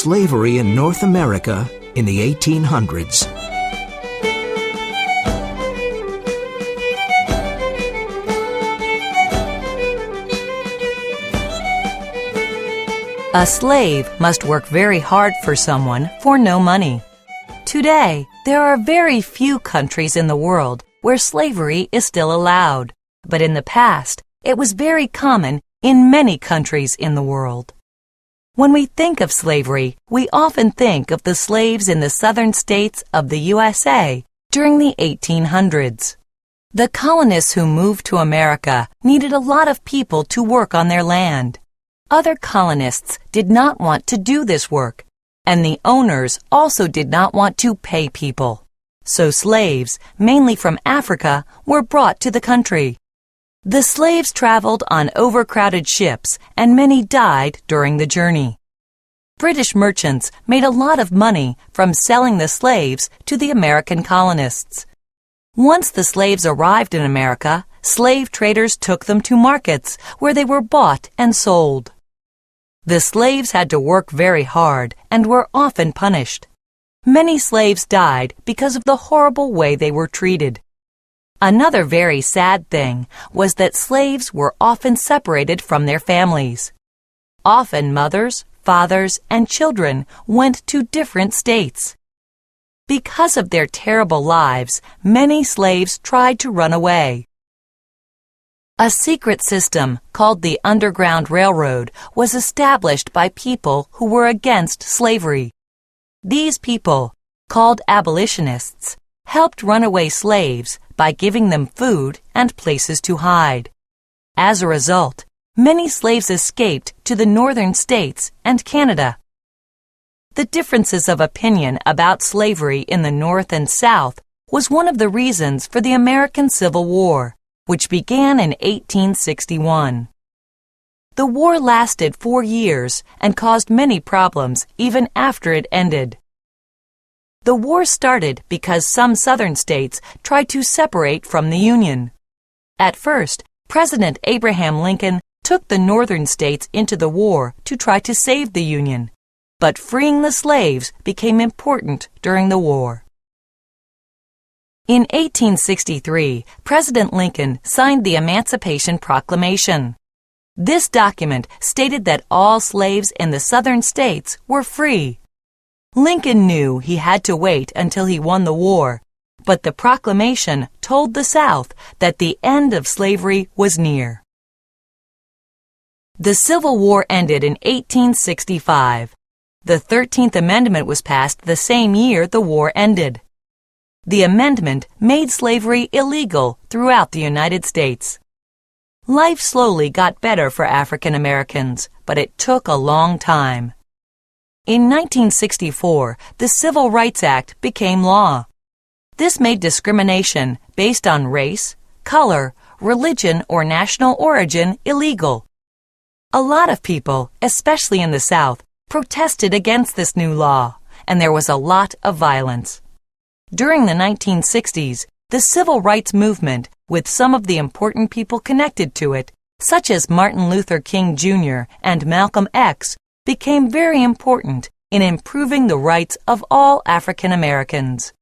slavery in North America in the 1800s. A slave must work very hard for someone for no money. Today, there are very few countries in the world where slavery is still allowed, but in the past, it was very common in many countries in the world. When we think of slavery, we often think of the slaves in the southern states of the USA during the 1800s. The colonists who moved to America needed a lot of people to work on their land. Other colonists did not want to do this work, and the owners also did not want to pay people. So slaves, mainly from Africa, were brought to the country. The slaves traveled on overcrowded ships, and many died during the journey. British merchants made a lot of money from selling the slaves to the American colonists. Once the slaves arrived in America, slave traders took them to markets where they were bought and sold. The slaves had to work very hard and were often punished. Many slaves died because of the horrible way they were treated. Another very sad thing was that slaves were often separated from their families. Often mothers, fathers, and children went to different states. Because of their terrible lives, many slaves tried to run away. A secret system called the Underground Railroad was established by people who were against slavery. These people, called abolitionists, helped runaway slaves by giving them food and places to hide. As a result, many slaves escaped to the northern states and Canada. The differences of opinion about slavery in the North and South was one of the reasons for the American Civil War, which began in 1861. The war lasted 4 years and caused many problems even after it ended. The war started because some southern states tried to separate from the Union. At first, President Abraham Lincoln took the northern states into the war to try to save the Union, but freeing the slaves became important during the war. In 1863, President Lincoln signed the Emancipation Proclamation. This document stated that all slaves in the southern states were free. Lincoln knew he had to wait until he won the war, but the proclamation told the South that the end of slavery was near. The Civil War ended in 1865. The 13th Amendment was passed the same year the war ended. The amendment made slavery illegal throughout the United States. Life slowly got better for African Americans, but it took a long time. In 1964, the Civil Rights Act became law. This made discrimination based on race, color, religion, or national origin illegal. A lot of people, especially in the South, protested against this new law, and there was a lot of violence. During the 1960s, the civil rights movement, with some of the important people connected to it, such as Martin Luther King Jr. and Malcolm X, became very important in improving the rights of all African Americans.